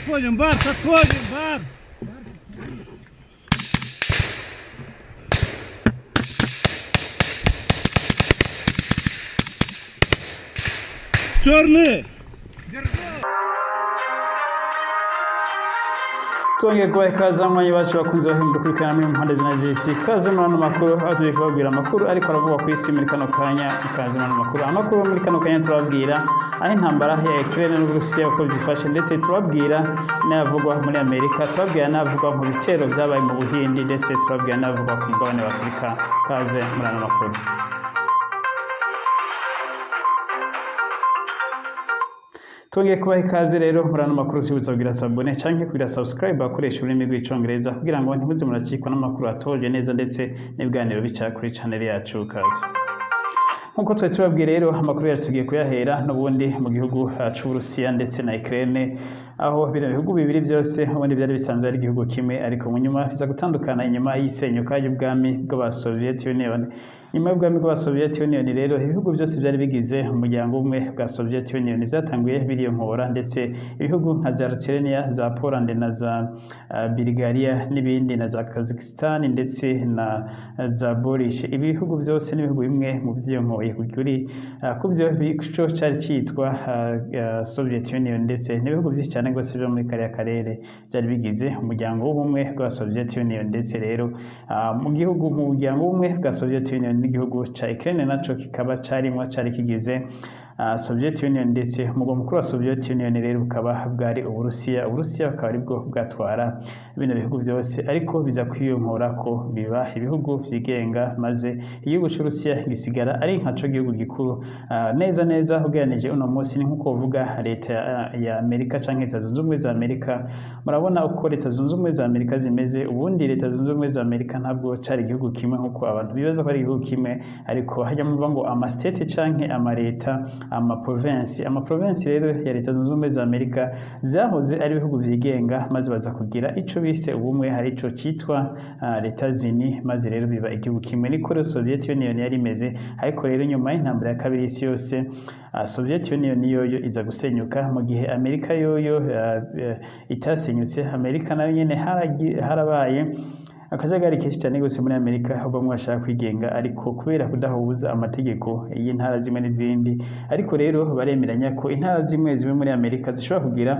Отходим, Барс, отходим, Барс! Черный! Twongeye kubaha ikaze amanye bacu bakunze bahinduka kurikirana muri mpande zina z'isi ikaze muri ano makuru aho tugiye kubabwira amakuru ariko aravuga ku isi muri kano kanya ikaze muri ano makuru muri kano kanya turababwira aho intambara ya Ukraine n'Uburusiya uko byifashe ndetse turababwira n'ayavugwa muri Amerika turababwira n'ayavugwa mu bitero byabaye mu Buhindi ndetse turababwira n'ayavugwa ku mugabane wa Afurika ikaze muri ano makuru. Twongeye kubaha ikaze rero muri ano makuru tubutsa kugira sabone canke kugira subscribe akoresha ururimi rw'icongereza kugira ngo ntimuze muracikwa n'amakuru atoje neza ndetse n'ibiganiro bica kuri channel yacu kaze. Nkuko twe tubabwiye rero amakuru yacu tugiye kuyahera n'ubundi mu gihugu c'Uburusiya ndetse na Ukraine aho bino bihugu bibiri byose ubundi byari bisanzwe ari igihugu kimwe ariko mu nyuma biza gutandukana inyuma y'isenyuka y'ubwami bw'aba-Soviet Union. Nyuma y'ubwami bw'aba-Soviet Union rero ibihugu byose byari bigize umuryango umwe bwa Soviet Union byatanguye biriyonkora ndetse ibihugu nka za Lithuania, za Poland na za Bulgaria n'ibindi na za Kazakhstan ndetse na za Boris, ibihugu byose n'ibihugu bimwe mu byiyonkoye kuri kubyo bico cyari cyitwa Soviet Union ndetse n'ibihugu byinshi cyane gose byo muri kariya karere byari bigize umuryango w'ubumwe bwa Soviet Union ndetse rero mu muryango w'ubumwe bwa Soviet Union n'igihugu ca Ukraine naco kikaba cari kigize Soviet Union ndetse umugwa mukuru wa Soviet Union rero ukaba bwari Uburusiya bakaba aribwo bwatwara bino bihugu byose ariko biza kwiyunkora ko biba ibihugu vyigenga maze igihugu c'Urusiya gisigara ari nkaco gihugu gikuru neza ugereranije uno munsi ni nkuko uvuga leta ya Amerika canke leta zunze ubumwe za Amerika. Murabona uko leta zunze ubumwe za Amerika zimeze ubundi leta zunze ubumwe za Amerika ntabwo cari igihugu kimwe nkuko abantu bibaza ko ari igihugu kimwe ariko hajya muvuga ngo ama state canke ama leta ama province rero ya leta zunze ubumwe za Amerika byahoze ari ibihugu byigenga maze baza kugira ico bise ubumwe hari ico cyitwa leta zini maze rero biba igihugu kimwe niko rero Soviet Union yari imeze ariko rero nyuma y'intambara ya kabiri y'isi yose Soviet Union yoyo iza gusenyuka mu gihe Amerika yoyo itasenyutse. Amerika nayo nyene harabaye akajagari kenshi cyane gose muri Amerika aho bamwe bashaka kwigenga ariko kubera kudahuza amategeko y'intara zimwe n'izindi ariko rero baremeranya ko intara zimwe muri Amerika zishobora kugira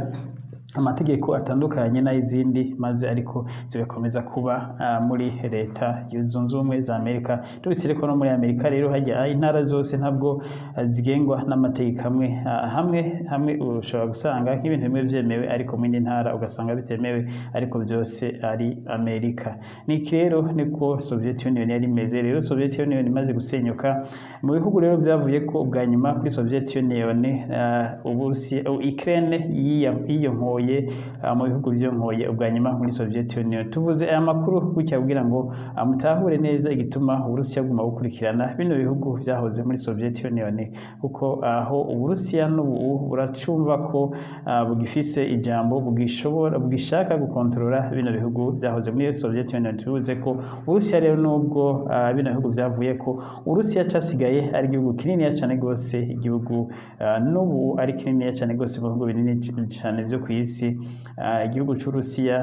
amategeko atandukanye n'ay'izindi maze ariko zigakomeza kuba muri leta zunze ubumwe za Amerika. Tubisire ko no muri Amerika rero hajya intara zose ntabwo zigengwa n'amategeko hamwe ushobora gusanga nk'ibintu bimwe byemewe ariko mu ntara ugasanga bitemewe ariko byose ari Amerika. Niki rero niko Soviet Union yari imeze rero. Soviet Union imaze gusenyuka mu bihugu rero byavuye ko ubwa nyuma kuri Soviet Union Ukraine yiyonkoye mu bihugu byonkoye ubwa nyuma muri Soviet Union. Tuvuze aya makuru gutya kugira ngo mutahure neza igituma Uburusiya buguma bukurikirana bino bihugu byahoze muri Soviet Union kuko aho Uburusiya n'ubu buracumva ko bugifise ijambo bugishaka gukontrola bino bihugu byahoze muri Soviet Union. Tuvuze ko Uburusiya rero nubwo bino bihugu byavuye ko Uburusiya cyasigaye ari igihugu kinini cyane gose igihugu n'ubu ari kinini cyane gose mu bihugu binini cyane byo ku isi. Igihugu c'Urusiya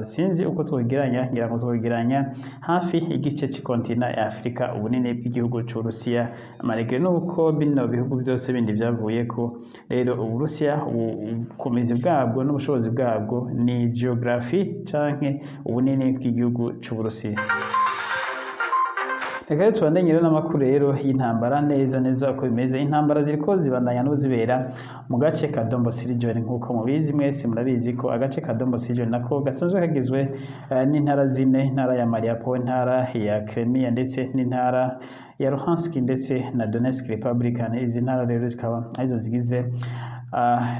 sinzi uko twogeranya ngira ngo twogeranya hafi igice cy'ikontina ya Afrika ubunini bw'igihugu c'Urusiya amarege nuko bino bihugu byose bindi byavuye ko rero Uburusiya ubukomezi bwabwo n'ubushobozi bwabwo ni geography canke ubunini bw'igihugu c'Uburusiya. Reka tubandanye rero n'amakuru rero y'intambara neza uko bimeze. Intambara ziriko zibandanya no zibera mu gace ka Donbas region nkuko mubizi mwese murabizi ko agace ka Donbas region nako gasanzwe kagizwe n'intara zine, intara ya Mariupol, intara ya Crimea ndetse n'intara ya Luhansk ndetse na Donetsk Republican. Izi ntara rero zikaba arizo zigize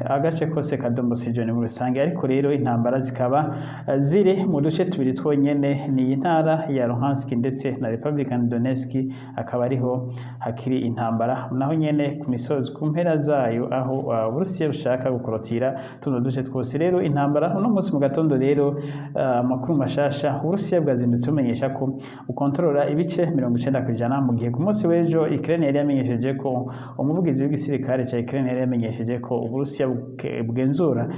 agace kose ka Donbas region muri rusange ariko rero intambara zikaba ziri mu duce tubiri twonyene ni intara ya Luhansk ndetse na Republican Donetsk akaba ariho hakiri intambara naho nyene ku misozi ku mpera zayo aho Uburusiya bushaka gukorotira tuno duce twose. Rero intambara uno munsi mu gatondo rero amakuru mashasha Uburusiya bwazindutse bumenyesha ko ukontrola ibice 90% mu gihe ku munsi w'ejo Ukraine yari yamenyesheje ko umuvugizi w'igisirikare cya Ukraine yari yamenyesheje ko Uburusiya bugenzura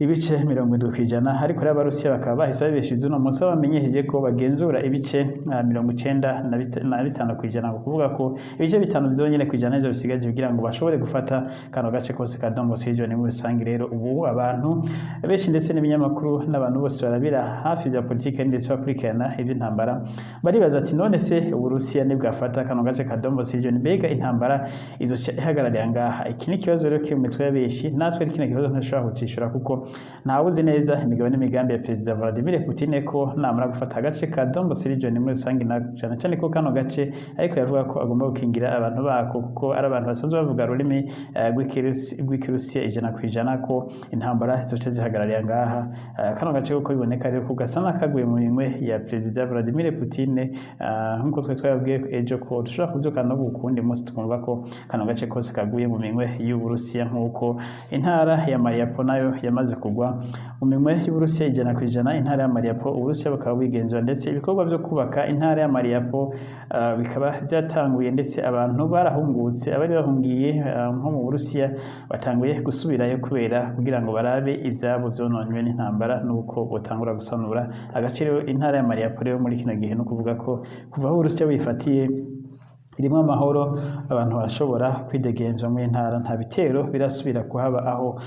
ibice 70% ariko rero abarusiya bakaba bahise babeshiza uno munsi bamenyesheje ko bagenzura ibice 95% kuvuga ko ibice 5 byonyene kwijana ivyo bisigaje kugira ngo bashobore gufata kano gace kose ka Donbas region muri rusange. Rero ubu abantu benshi ndetse n'ibinyamakuru n'abantu bose barabira hafi bya politike ndetse bakurikirana iby'intambara baribaza ati none se Uburusiya nibwafata kano gace ka Donbas region mbega intambara izo ihagarariye ngaha. Iki ni kibazo rero kiri mu mitwe y'abeshi, natwe kino kibazo ntashobora kucishura kuko ntawuzi neza imigabo n'imigambi ya Perezida Vladimir Putin ko namara gufata agace ka Donbas region muri rusange cyane cyane ko kano gace ariko yavuga ko agomba gukingira abantu bako kuko ari abantu basanzwe bavuga rurimi rw'ikirusiya 100% ko intambara zizoce zihagarariye ngaha kano gace kuko biboneka rero ko gasana kaguye mu minwe ya Perezida Vladimir Putin nkuko twe twabwiye ejo ko dushobora kubyuka no gukundi munsi twumva ko kano gace kose kaguye mu minwe y'Uburusiya nkuko intara ya Mariupol nayo yamaze kugwa mu minwe y'Uburusiya 100%. Intara ya Mariupol Uburusiya bakaba bigenzura ndetse ibikorwa byo kubaka intara ya Mariupol bikaba byatanguye ndetse abantu barahungutse abari bahungiye nko mu Burusiya batanguye gusubirayo kubera kugira ngo barabe ibyabo byononywe n'intambara nuko botangura gusanura agaciro intara ya Mariupol muri kino gihe no kuvuga ko kuva aho Uburusiya bifatiye irimo amahoro abantu bashobora kwidegenza mu ntara nta bitero birasubira kuhaba aho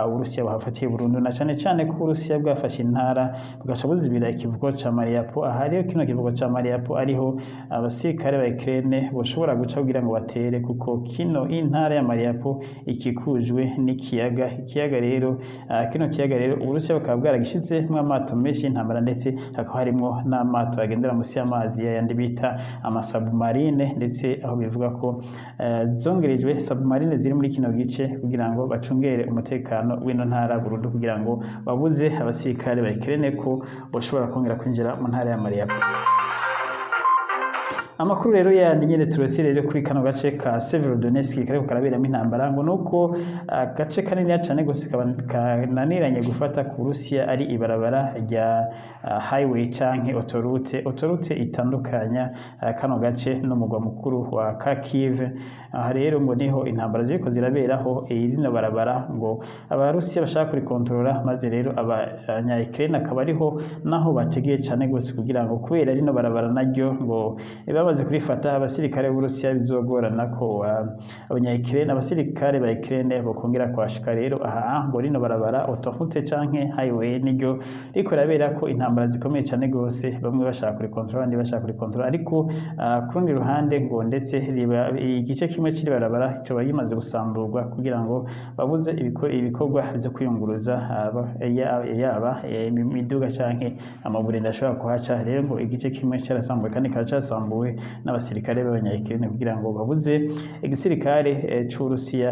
Uburusiya bahafatiye burundu na cyane cyane ko Uburusiya bwafashe intara bugashobozibira ikivugo ca Mariupol. Ahariyo kino kivugo ca Mariupol ariho abasirikare ba Ukraine boshobora guca kugira ngo batere kuko kino intara ya Mariupol ikikujwe n'ikiyaga. Ikiyaga rero kino kiyaga rero Uburusiya bakaba bwaragishize mu amato menshi intambara ndetse hakaba harimo n'amato agendera musi y'amazi yandi bita amasubmarine ndetse aho bivuga ko zongerejwe submarine ziri muri kino gice kugira ngo bacungere umutekano w'ino ntara burundu kugira ngo babuze abasirikare ba Ukraine ko bashobora kongera kwinjira mu ntara ya Mariupol. Amakuru rero yandi nyene turose rero kuri kano gace ka Severodonetsk kariko karaberamo intambara ngo nuko gace kanini cyane gose kananiranye gufata ku Rusiya ari ibarabara rya highway canke autoroute itandukanya kano gace n'umugwa mukuru wa Kharkiv. Aha rero ngo niho intambara ziriko ziraberaho irino barabara ngo abarusiya bashaka kuri kontrola maze rero abanya Ukraine akaba ariho naho bategeye cyane gose kugira ngo kubera rino barabara naryo ngo bamaze kurifata abasirikare b'Uburusiya bizogorana ko abanya-Ukraine abasirikare ba Ukraine bokongera kwashika. Rero aha ngo rino barabara autoroute canke highway niryo riko rabera ko intambara zikomeye cyane gose bamwe bashaka kuri control abandi bashaka kuri control ariko kurundi ruhande ngo ndetse igice kimwe kiri barabara cyo bayimaze gusamburwa kugira ngo babuze ibikorwa byo kwiyunguruza yaba imiduga canke amabure ndashobora kuhaca. Rero ngo igice kimwe cyarasambuwe kandi karacasambuwe n'abasirikare b'abanya-Ukraine kugira ngo babuze igisirikare c'Uburusiya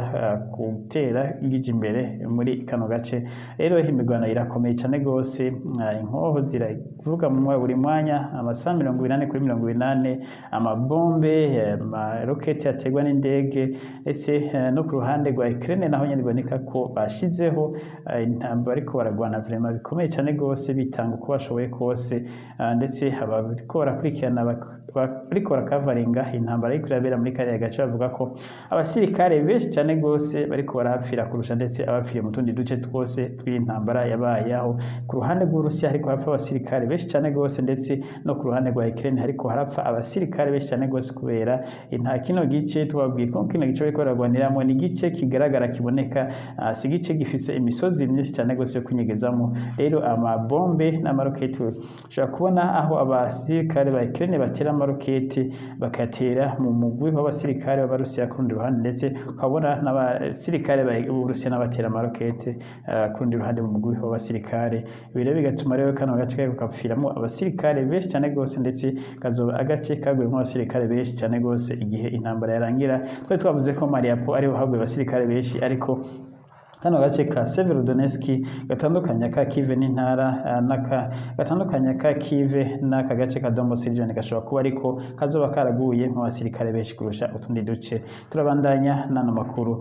gutera gije imbere muri kano gace. Rero imigwana irakomeye cyane gose inkoho ziravuga mu buri mwanya amasaha 80 kuri 80 amabombe amaroketi yategwa n'indege ndetse no ku ruhande rwa Ukraine naho nyine biboneka ko bashizeho intambara ariko baragwana vraiment bikomeye cyane gose bitanga uko bashoboye kose ndetse abariko barakurikirana bariko barakavaringa intambara ariko irabera muri kariya gace bavuga ko abasirikare benshi cyane gose bariko barahapfira kurusha ndetse abapfiriye mu tundi duce twose tw'intambara yabaye aho ku ruhande rw'Uburusiya hariko harapfa abasirikare benshi cyane gose ndetse no ku ruhande rwa Ukraine hariko harapfa abasirikare benshi cyane gose kubera nta kino gice twabwiye ko kino gice bariko baragwaniramo ni gice kigaragara kiboneka si gice gifise imisozi myinshi cyane gose yo kunyegezamo. Rero amabombe n'amaroketi ushobora kubona aho abasirikare ba Ukraine batera amaroketi bakatera mu mugwi w'abasirikare b'Abarusiya ku rundi ruhande ndetse ukabona n'abasirikare b'Uburusiya n'abatera amaroketi ku rundi ruhande mu mugwi w'abasirikare. Ibi rero bigatuma rero kano gace kariko kapfiramo abasirikare benshi cyane gose ndetse kazoba agace kagwemo abasirikare benshi cyane gose igihe intambara yarangira. Twari twavuze ko Mariupol ariho haguye abasirikare benshi ariko kano gace ka Severodonetsk gatandukanya Kharkiv n'intara gatandukanya Kharkiv n'aka gace ka Donbas region gashobora kuba ariko kazoba karaguye mu basirikare benshi kurusha utundi duce. Turabandanya n'ano makuru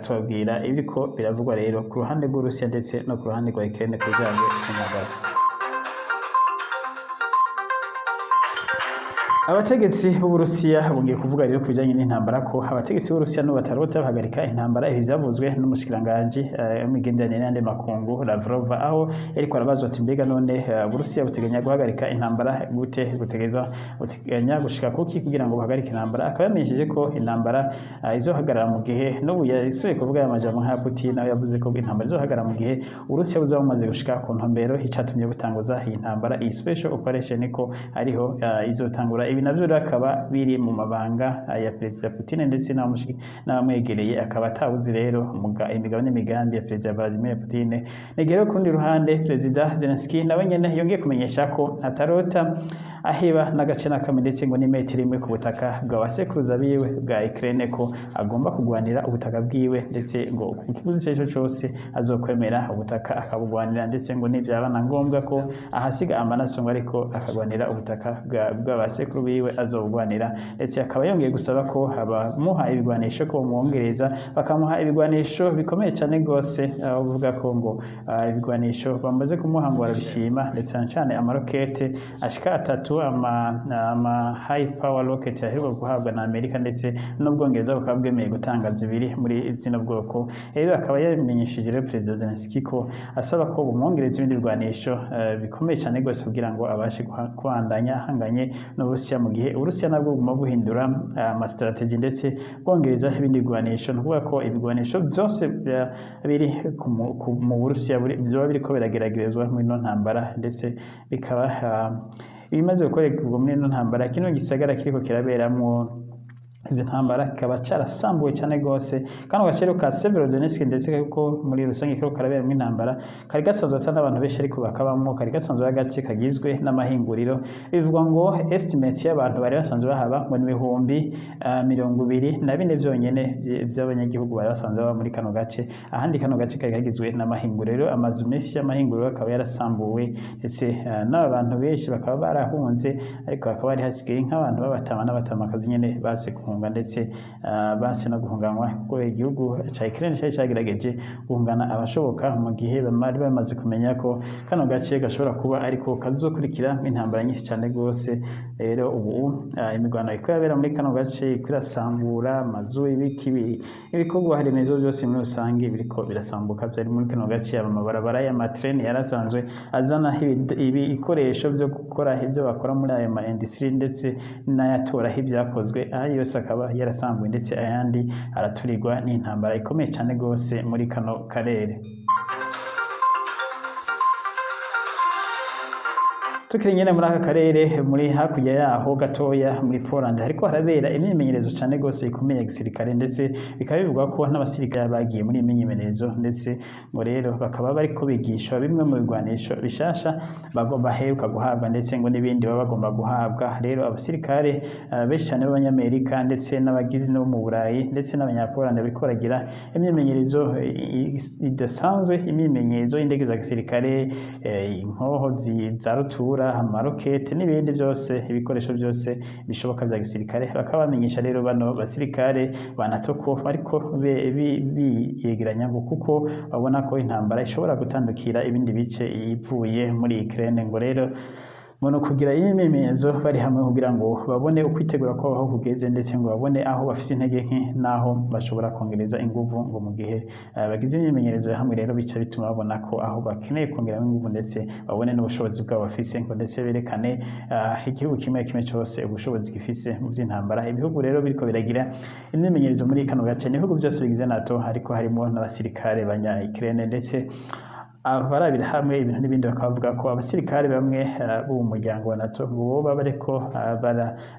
tubabwira ibiko biravugwa rero ku ruhande rw'Urusiya ndetse no ku ruhande rwa Ukraine kujanye n'intambara. Abategetsi b'Uburusiya bongeye kuvuga rero kubijanye n'intambara ko abategetsi b'Uburusiya no batarota bahagarika intambara. Ibi vyavuzwe n'umushikiranganji w'imigenderanire n'ayandi makungu Lavrov, aho yariko arabazwa ati mbega none Uburusiya buteganya guhagarika intambara gute, buteganya gushika kuki kugira ngo buhagarike intambara. Akaba yamenyesheje ko intambara izohagarara mu gihe n'ubu yasubiye kuvuga aya majambo nka Putin, aho yavuze ko intambara izohagarara mu gihe Uburusiya buzoba bumaze gushika ku ntumbero icatumye butanguza iyi ntambara, iyi special operation ko ariho izotangura. Ibi navyo rero akaba biri mu mabanga ya Perezida Putin ndetse n'abamwegereye, akaba atawuzi rero imigabo n'imigambi ya Perezida Vladimir Putin. Negero kundi ruhande Perezida Zelensky nawe nyene yongeye kumenyesha ko atarota aheba n'agace n'akamwe ndetse ngo n'imetero imwe ku butaka bw'abasekuruza biwe bwa Ukraine, ko agomba kugwanira ubutaka bwiwe ndetse ngo ku kiguzi ico cose azokwemera ubutaka akabugwanira, ndetse ngo nivyabana ngombwa ko ahasiga amaraso ngo ariko akagwanira ubutaka bw'abasekuru biwe azobugwanira. Ndetse akaba yongeye gusaba ko abamuha ibigwanisho ko bamwongereza bakamuha ibigwanisho bikomeye cyane gose, avuga ko ngo ibigwanisho bamaze kumuha ngo barabishima, ndetse cyane amarokete ashika 3 ama high power rocket yaheruka guhabwa na Amerika ndetse n'Ubwongereza bukaba bwemeye gutanga zibiri muri zino bwoko. Rero akaba yamenyesheje rero Perezida Zelensky ko asaba ko bumwongereza ibindi bigwanisho bikomeye cyane gose kugira ngo abashe kwandanya hanganye n'Uburusiya, mu gihe Uburusiya nabwo buguma buhindura strategy ndetse bwongereza ibindi bigwanisho. Nukuvuga ko ibigwanisho byose biri mu Burusiya byoba biriko birageragezwa muri no ntambara, ndetse bikaba ibimaze gukorerwa muri no ntambara. Kino gisagara kiriko kiraberamwo izi ntambara kikaba carasambuwe cyane gose, kano gaciro ka Severodonetsk ndetse kuko muri rusange kiriko karaberamwo intambara kari gasanzwe atana abantu benshi ariko bakabamwo, kari gasanzwe agace kagizwe n'amahinguriro. Bivugwa ngo estimate y'abantu bari basanzwe bahaba ngo n'ibihumbi 24 byonyene by'abanyagihugu bari basanzwe baba muri kano gace. Ahandi kano gace kari kagizwe n'amahinguriro, amazu menshi y'amahinguriro akaba yarasambuwe, ndetse n'abantu benshi bakaba barahunze, ariko bakaba ari hasigaye nk'abantu b'abatama n'abatamakazi nyene base ndetse base no guhunganwa kuko igihugu ca Ukraine cyari cyagerageje guhungana abashoboka mu gihe bamari bamaze kumenya ko kano gace gashobora kuba ariko kazokurikira intambara nyinshi cyane gose. Rero ubu imigwano iko yabera muri kano gace kwirasambura amazu ibikorwa remezo byose muri rusange biriko birasambuka byari muri kano gace. Amabarabara y'amatreni yarasanzwe azana ibikoresho byo gukora ibyo bakora muri ayo ma industry ndetse n'ayatora ibyakozwe, yose akaba yarasambuwe, ndetse ayandi araturirwa n'intambara ikomeye cyane gose muri kano karere. Tukiri nyene muri aka karere, muri hakurya yaho gatoya muri Poland hariko harabera imyimenyerezo cyane gose ikomeye ya gisirikare, ndetse bikaba bivugwa ko n'abasirikare bagiye muri imyimenyerezo, ndetse ngo rero bakaba bariko bigishwa bimwe mu bigwanisho bishasha bagomba heruka guhabwa, ndetse ngo n'ibindi baba bagomba guhabwa. Rero abasirikare benshi cyane b'Abanyamerika ndetse n'abagizi no mu Burayi ndetse n'Abanyapoland bariko baragira imyimenyerezo idasanzwe, imyimenyerezo y'indege za gisirikare, inkoho za rutura, amarokete n'ibindi byose, ibikoresho byose bishoboka bya gisirikare. Bakaba bamenyesha rero bano basirikare ba NATO ko bariko biyegeranya ngo kuko babona ko intambara ishobora gutandukira ibindi bice ivuye muri Ukraine. Ngo rero ngono kugira imyimenyerezo bari hamwe kugira ngo babone ukwitegura ko aho kugeze, ndetse ngo babone aho bafise intege nke naho bashobora kongereza inguvu, ngo mu gihe bagize imyimenyerezo hamwe rero bica bituma babona ko aho bakeneye kongeramo inguvu, ndetse babone n'ubushobozi bwabo bafise, ngo ndetse berekane igihugu kimwe cyose ubushobozi gifise mu by'intambara. Ibihugu rero biriko biragira imyimenyerezo muri kano gace, ibihugu byose bigize NATO, ariko harimo n'abasirikare banya Ukraine, ndetse barabira hamwe ibintu n'ibindi. Bakavuga ko abasirikare bamwe bo mu muryango wa NATO ngo baba bariko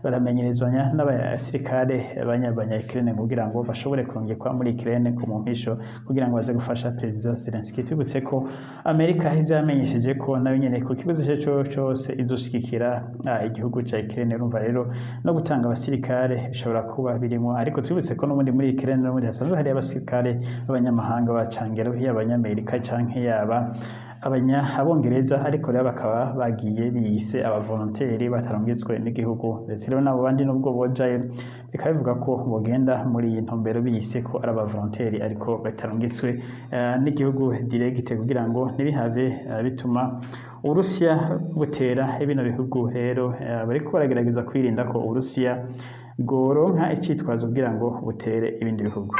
baramenyerezanya n'abasirikare banya Ukraine kugira ngo bashobore kongerwa muri Ukraine ku mumpisho kugira ngo baze gufasha Perezida Zelensky. Tubutse ko Amerika izamenyesheje ko nayo nyene ku kibazo cyose izoshikira igihugu ca Ukraine. Urumva rero no gutanga abasirikare bishobora kuba birimo, ariko tubutse ko n'ubundi muri Ukraine no muri hasanzwe hari abasirikare b'abanyamahanga bacangero y'Abanyamerika canke yaba abongereza, ariko rero bakaba bagiye biyise abavolonteri batarongetswe n'igihugu, ndetse rero nabo bandi nubwo bojayo bikaba bivuga ko bogenda muri iyi ntumbero biyise ko ari abavolonteri ariko batarungitswe n'igihugu direct kugira ngo ntibihave bituma Uburusiya butera bino bihugu. Rero bariko baragerageza kwirinda ko Uburusiya bworonka icitwazo kugira ngo butere ibindi bihugu.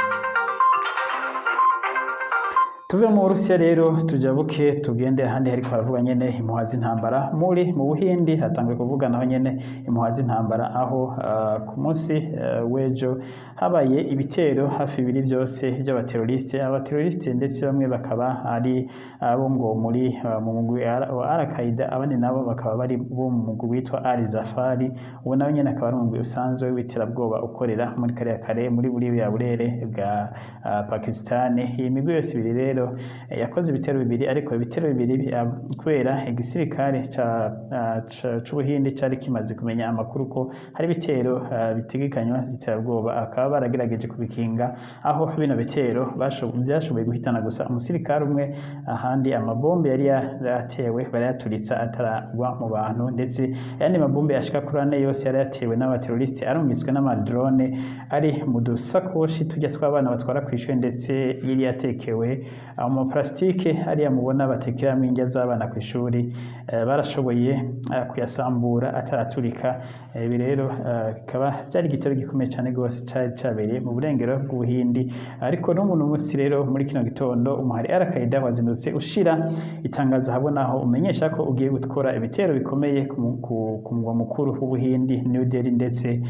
Tuve mu Burusiya rero tujabuke tugende ahandi hariko haravuga nyene impuha z'intambara mu Buhindi. Hatanguye kuvuga naho nyene impuha z'intambara aho ku munsi w'ejo habaye ibitero hafi bibiri byose abateroriste ndetse bamwe bakaba ari abo ngo muri mu mugwi wa Al-Qaeda, abandi nabo bakaba bari bo mu mugwi witwa Al-Zafari. Uwo nawe nyene akaba ari umugwi usanzwe w'iterabwoba ukorera muri kariya kare muri buriya burere bwa Pakistan. Iyi migwi yose ibiri rero yakoze ibitero bibiri, ariko ibitero bibiri kubera igisirikare c'Ubuhindi cari kimaze kumenya amakuru ko hari ibitero bitegekanywa by'iterabwoba, akaba baragerageje kubikinga, aho bino bitero byashoboye guhitana gusa umusirikare umwe, ahandi amabombe yari yatewe barayaturitsa ataragwa mu bantu, ndetse ayandi mabombe ashika kuri ane yose yari yatewe n'abateroriste arungitswe n'amadrone ari mu dusakoshi tujya tw'abana batwara kw'ishure, ndetse yari yatekewe mu plastike ariya mubona batekeramwo indya z'abana kw'ishuri, barashoboye kuyasambura ataraturika. Ibi rero bikaba byari igitero gikomeye cyane rwose cyari cyabereye mu burengero bw'Ubuhindi. Ariko n'umuntu munsi rero muri kino gitondo umuhari Al-Qaeda wazindutse ushira itangazo habona aho umenyesha ko ugiye gukora ibitero bikomeye ku mugwa mukuru w'Ubuhindi New Delhi, ndetse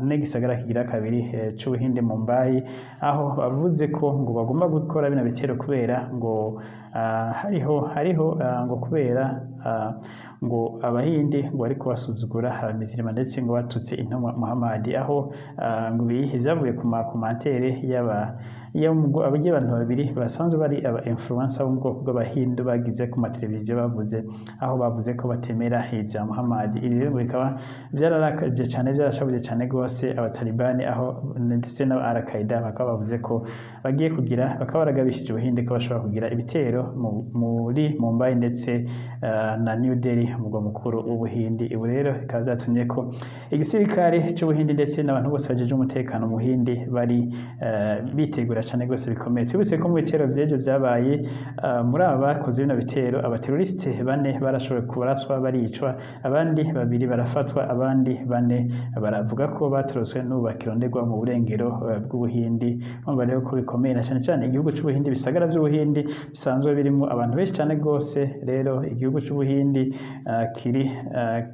n'igisagara kigira kabiri c'Ubuhindi Mumbai, aho bavuze ko ngo bagomba gukora bino bitero kubera ngo hariho ngo kubera ngo abahindi ngo ariko basuzugura abamizirima, ndetse ngo batutse intumwa Muhammad, aho ngo ibihe byavuye ku makomantere abantu babiri basanzwe bari aba influencer bo mu bwoko bw'abahindu bagize ku mateleviziyo aho bavuze ko batemera ibya Muhammad. Ibi rero bikaba byararakaje cyane, byarashabuje cyane rwose abatalibani, aho ndetse n'aba Al-Qaeda bakaba bavuze ko bagiye kugira, bakaba baragabishije Ubuhindi ko bashobora kugira ibitero muri Mumbai ndetse na New Delhi umugwa mukuru w'Ubuhindi. Ibi rero bikaba byatumye ko igisirikare cy'Ubuhindi ndetse n'abantu bose bajeje umutekano mu Buhindi bari bitegura cyane rwose bikomeye. Twibutse ko mu bitero by'ejo byabaye muri aba bakoze bino bitero abateroriste 4 barashoboye kubaraswa baricwa, abandi 2 barafatwa, abandi 4 baravuga ko batoroswe n'ubakirondegwa mu burengero bw'Ubuhindi. Mwumva rero ko bikomeye cyane cyane igihugu c'Ubuhindi, bisagara by'Ubuhindi bisanzwe birimo abantu benshi cyane rwose. Rero igihugu c'Ubuhindi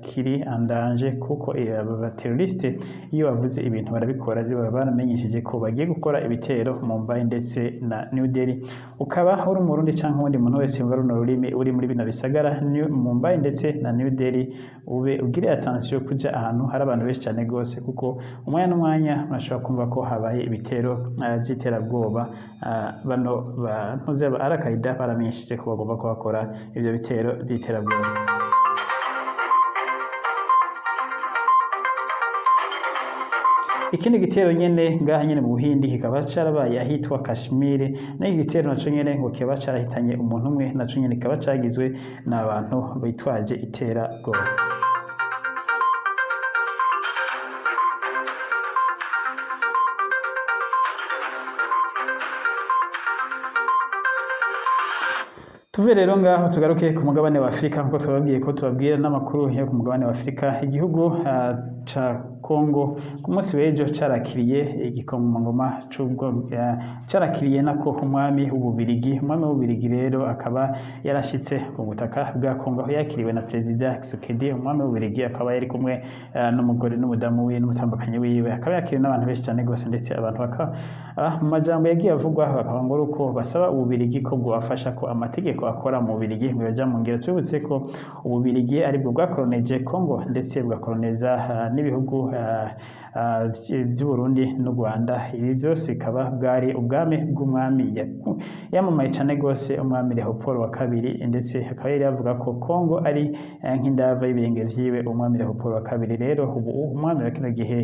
kiri andanje, kuko abateroriste iyo bavuze ibintu barabikora. Rero baramenyesheje ko bagiye gukora ibitero Mumbai ndetse na New Delhi. Ukaba uri umurundi cyangwa undi muntu wese yumva runo rurimi uri muri bino bisagara Mumbai ndetse na New Delhi, ugire attention kuja ahantu hari abantu benshi cyane rwose, kuko umwanya n'umwanya murashobora kumva ko habaye ibitero by'iterabwoba. Bano bantuze aba Al-Qaeda baramenyesheje ko bagomba kubakora ibyo bitero by'iterabwoba. Ikindi gitero nyene ngaha nyene mu Buhindi kikaba carabaye ahitwa Kashmir, n'iki gitero naco nyene ngo kiba carahitanye umuntu umwe, naco nyene kikaba cagizwe n'abantu bitwaje iterabwoba. Tuve rero ngaho tugaruke ku mugabane wa Afrika, nkuko twababwiye ko tubabwira n'amakuru yo ku mugabane wa Afrika. Igihugu ca Kongo ku munsi w'ejo carakiriye igikomangoma carakiriye nako umwami w'Ububirigi. Umwami w'Ububirigi rero akaba yarashitse ku butaka bwa Kongo, aho yakiriwe na Perezida Tshisekedi. Umwami w'Ububirigi akaba yari kumwe n'umugore n'umudamu we n'umutambukanyi wiwe, akaba yakiriwe n'abantu benshi cyane rwose, ndetse abantu bakaba mu majambo yagiye avugwa bakaba ngo uko basaba Ububirigi ko bwafasha ko amategeko akora mu Ububirigi ngo yaja mu ngiro. Twibutse ko Ububirigi aribwo bwakoroneje Kongo ndetse bwakoroneza n'ibihugu by'u Burundi n'u Rwanda. Ibi byose ikaba bwari ubwami bw'umwami yamamaye cyane rwose, umwami Leopold wa kabiri, ndetse akaba yari avuga ko Kongo ari nk'indava y'ibirenge vyiwe umwami Leopold wa kabiri. Rero ubu umwami wa kino gihe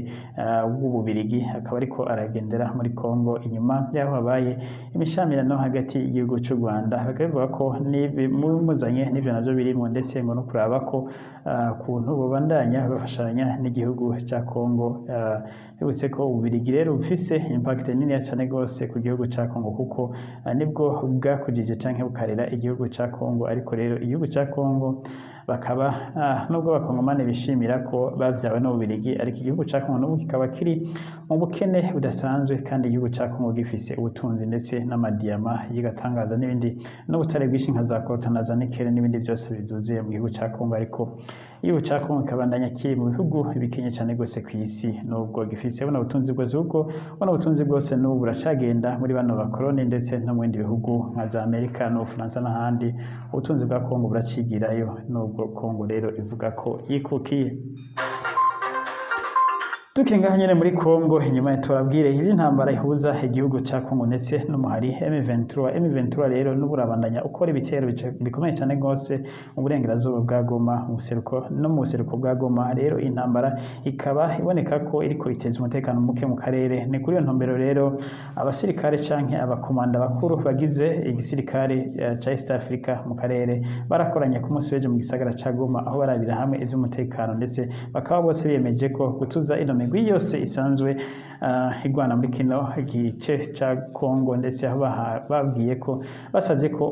w'Ububirigi akaba ariko aragendera muri Kongo, inyuma yaho habaye imishamirano hagati y'igihugu cy'u Rwanda. Bakavuga ko muzanye n'ivyo navyo birimo, ndetse ngo no kuraba ko kuntu bobandanya bafashanya n'igihugu ca Kongo. Bibutse ko Ububirigi rero bufise impact nini cyane gose ku gihugu ca Kongo kuko nibwo bwakujije canke bukarera igihugu ca Kongo, ariko rero igihugu ca Kongo bakaba nubwo abakongomani bishimira ko bavyawe n'Ububirigi, ariko igihugu ca Kongo n'ubu kikaba kiri mu bukene budasanzwe, kandi igihugu ca Kongo gifise ubutunzi ndetse n'amadiyama y'igatangaza n'ibindi n'ubutare bwinshi nka za coltan na za nickel n'ibindi byose biduzuye mu gihugu ca Kongo, ariko igihugu ca Kongo kikabandanya kiri mu bihugu bikenye cyane gose ku isi, nubwo gifise buno butunzi bwose kuko buno butunzi bwose n'ubu buracagenda muri bano bakoloni ndetse no mu bindi bihugu nka za Amerika n'Ubufaransa n'ahandi. Ubutunzi bwa Kongo buracigirayo, nubwo Kongo rero ivuga ko yikukiye. Tukiri ngaha nyene muri Kongo, inyuma tubabwire ivy'intambara ihuza igihugu ca Kongo ndetse n'umuhari M23 rero n'uburabandanya ukora ibitero bikomeye cyane gose mu burengerazuba bwa Goma, mu buseruko bwa Goma. Rero intambara ikaba iboneka ko iriko iteza umutekano muke mu karere. Ni kuri iyo ntumbero rero abasirikare canke abakomanda bakuru bagize igisirikare ca East Africa mu karere barakoranye ku munsi w'ejo mu gisagara ca Goma, aho barabira hamwe ivy'umutekano ndetse bakaba bose biyemeje ko gutuza ino migwi yose isanzwe igwana muri kino gice ca Kongo, ndetse aho babwiye ko basabye ko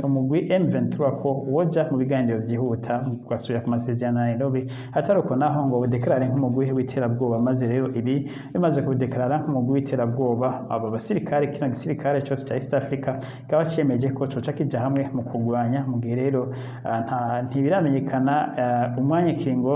umugwi M23 ko woja mu biganiro vyihuta ugasubira ku masezerano ya Nairobi, ataruko naho ngo udekarare nk'umugwi w'iterabwoba. Maze rero ibi bimaze kudekarara nk'umugwi w'iterabwoba, abo basirikare kino gisirikare cyose ca East Africa kaba ciyemeje ko coca kija hamwe mu kugwanya. Mu gihe rero ntibiramenyekana umwanya ikiringo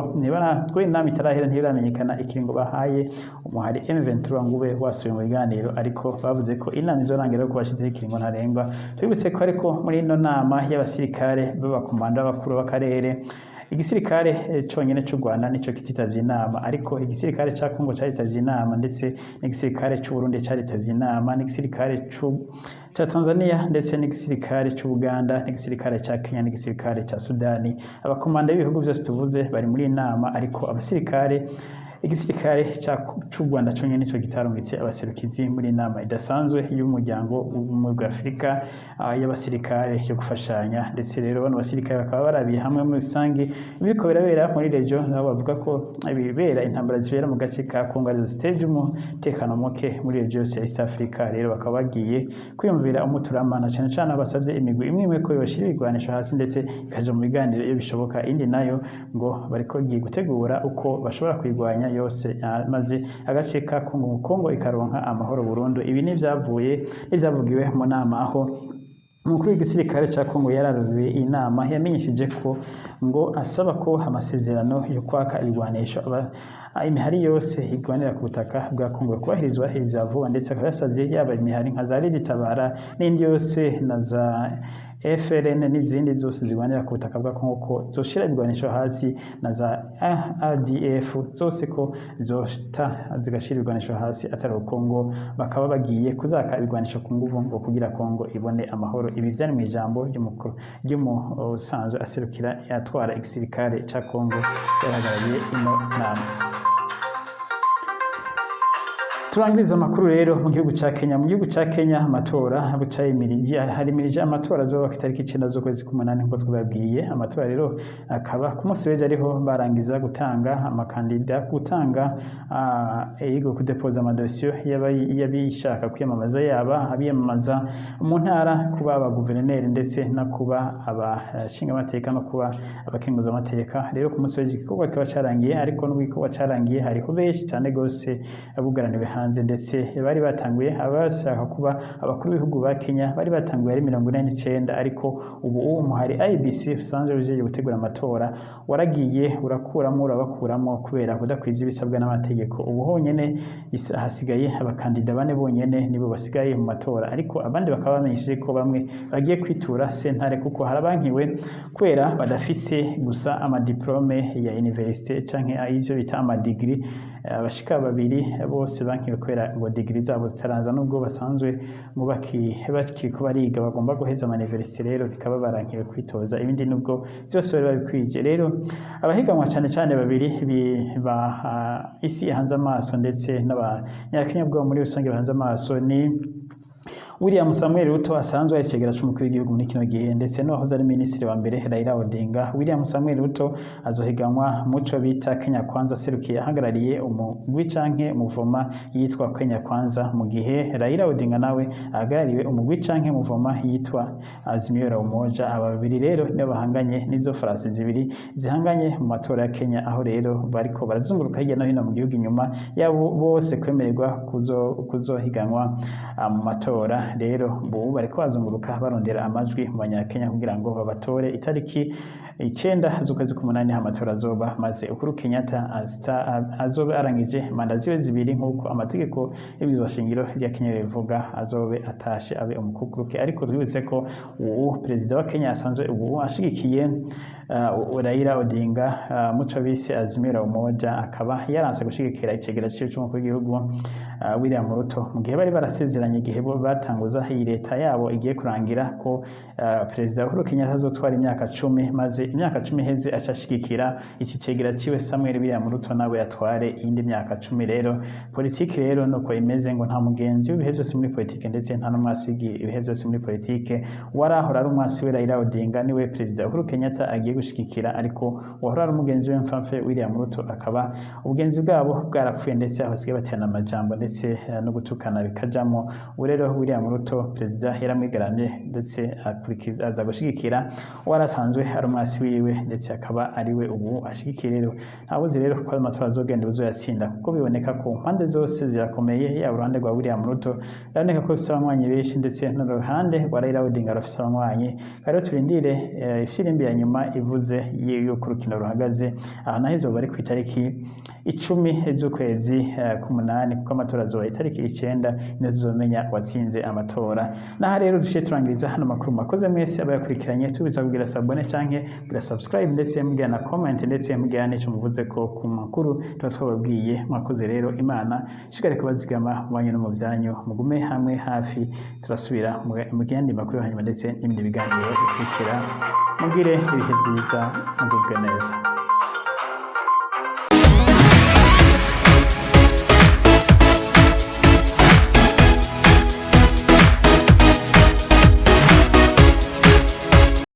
kuri inama itarahera, ntibiramenyekana ikiringo bahaye umuhari M23 ngo ube wasubiye mu biganiro, ariko bavuze ko inama izorangira ko bashizeho ikiringo ntarengwa. Twibutse ko ariko muri ino nama y'abasirikare b'abakomanda b'abakuru b'akarere, igisirikare conyene cy'u Rwanda nico kititavye inama, ariko igisirikare ca Kongo caritavye inama, ndetse n'igisirikare cy'u Burundi caritavye inama, n'igisirikare ca Tanzania ndetse n'igisirikare cy'u Uganda, n'igisirikare ca Kenya, n'igisirikare ca Sudani. Abakomanda b'ibihugu byose tuvuze bari muri inama, ariko igisirikare cy'u Rwanda cyo nico gitarungitse abaserukizi muri inama idasanzwe y'umuryango w'ubumwe Afurika y'abasirikare yo gufashanya. Ndetse rero bano basirikare bakaba barabiye hamwe mu rusange ibiriko birabera muri region, nabo bavuga ko ibibera intambara zibera mu gace ka Kongo arizo ziteje umutekano muke muri region ya East Africa. Rero bakaba bagiye kwiyumvira umuturamana cyane cyane abasabye imigwi imwe ko yobashira igwanisho hasi ndetse ikaja mu biganiro iyo bishoboka, indi nayo ngo bariko giye gutegura uko bashobora kwigwanya yose, maze agace ka Kongo ikaronka amahoro burundu. Ibi n'ivyavugiwe mu nama, aho umukuru w'igisirikare ca Kongo yararubiye inama yamenyesheje ko ngo asaba ko amasezerano yo kwaka ibigwanisho imihari yose igwanira ku butaka bwa Kongo kubahirizwa ivya vuba, ndetse akaba yasavye yaba imihari nka za Tabara n'indi yose na za FLN n'izindi zose zigwanira ku butaka bwa Kongo ko zoshira ibigwanisho hasi, na za RDF zose ko zigashira ibigwanisho hasi, atari Kongo bakaba bagiye kuzaka ibigwanisho ku nguvu ngo kugira Kongo ibone amahoro. Ibi vyari mu ijambo ry'umusanzwe aserukira yatwara igisirikare ca Kongo yaragaraye ino nama. Turangiriza amakuru rero mu gihugu ca Kenya. Mu gihugu ca Kenya amatora harimirije amatora azoba ku itariki 9 z'ukwezi k'umunani nk'uko twababwiye. Amatora rero akaba ku munsi w'ejo ariho barangiza gutanga amakandida, gutanga yego kudepoza amadosiyo y'abishaka kwiyamamaza, yaba abiyamamaza mu ntara, kuba abaguverineri ndetse no kuba abashinga amateka no kuba abakenguza amateka. Rero ku munsi w'ejo igikorwa kiba carangiye, ariko n'ubwo carangiye hariho benshi cyane gose abugaraniwe hanze, ndetse bari batanguye abashaka kuba abakuru b'ibihugu ba Kenya bari batanguye ari 49, ariko ubu umuhari IBC usanzwe uje gutegura amatora waragiye urabakuramo kubera kudakwiza ibisabwa n'amategeko. Ubu honyene hasigaye abakandida 4 bonyene nibo basigaye mu matora, ariko abandi bakaba bamenyesheje ko bamwe bagiye kwitura sentare kuko harabankiwe kubera badafise gusa amadiplome ya university canke ivyo bita amadigri. Abashika 2 bose bankiwe kubera ngo degree zabo zitaranza, nubwo basanzwe mu bakiko bariga bagomba guheza ama university, rero bikaba barankiwe kwitoza ibindi nubwo byose bari babikwije. Rero abahiganwa cyane cyane 2 ba isi hanze amaso ndetse n'abanyakenya bwo muri rusange bahanze amaso ni William Samuel Ruto asanzwe yicegera c'umukuru w'igihugu muri kino gihe ndetse n'uwahoze ari minisitiri wa mbere Raila Odinga. William Samuel Ruto azohiganwa muco bita Kenya Kwanza serukiye ahagarariye umugwi canke umuvoma yitwa Kenya Kwanza, mu gihe Raila Odinga nawe ahagarariwe umugwi canke umuvoma yitwa Azimio la Umoja. Aba babiri rero nibo bahanganye n'izo farasi zibiri zihanganye mu matora ya Kenya, aho rero bariko barazunguruka hirya no hino mu gihugu inyuma yabo bose kwemererwa kuzohiganwa mu matora. Rero bo bariko bazunguruka barondera amajwi mu banyakenya kugira ngo babatore itariki 9 z'ukwezi k'umunani amatora azoba, maze Uhuru Kenyatta azobe arangije manda ziwe zibiri nk'uko amategeko y'ibwirizwa shingiro rya Kenya rivuga, azobe atashe abe umukukuruke. Ariko twibutse ko ubu perezida wa Kenya asanzwe ubu ashigikiye Raila Odinga muco bise Azimio la Umoja, akaba yaranse gushigikira icegera c'umukuru w'igihugu William Ruto mu gihe bari barasezeranye igihe bo batanguza iyi leta yabo igiye kurangira ko perezida Uhuru Kenyatta azotwara imyaka 10, maze imyaka 10 heze acashigikira iki cegera ciwe Samuel William Ruto nawe yatware indi myaka 10. Rero politiki rero nuko imeze ngo nta mugenzi w'ibihe byose muri politiki ndetse nta n'umwasi w'ibihe byose muri politiki. Warahora ari umwasi we Raila Odinga niwe perezida Uhuru Kenyatta agiye gushigikira, ariko wahora ari umugenzi we mfamfe William Ruto akaba ubugenzi bwabo bwarapfuye ndetse abasigaye baterana amajambo ndetse no gutukana bikajamo. Rero William Ruto perezida yaramwigaramye ndetse aza gushigikira warasanzwe ari umwasi wiwe ndetse akaba ari we ubu ashigikiye. Rero ntabuzi rero ko amatora azogenda uzoyatsinda kuko biboneka ko mpande zose zirakomeye, yaba uruhande rwa William Ruto biraboneka ko bifise abanywanyi benshi ndetse n'uruhande rwa Raila Odinga rufise abanywanyi. Rero turindire ifirimbi ya nyuma ivuze yuko urukino ruhagaze, aha naho izoba ari ku itariki 10 z'ukwezi k'umunani kuko amatora azoba itariki 9 nizo zizomenya watsinze amatora. Naha rero dushiye turangiriza hano makuru makoze mwese abayakurikiranye, tubiza kugira sabone canke kugira subscribe ndetse mugira na comment ndetse mugira n'ico muvuze ko ku makuru twababwiye. Mwakoze rero, Imana shikare kubazigama mu banyu no mu byanyu, mugume hamwe hafi, turasubira mu gindi makuru hanyuma ndetse n'ibindi biganiro bikurikira. Mugire ibihe byiza, mugubwe neza.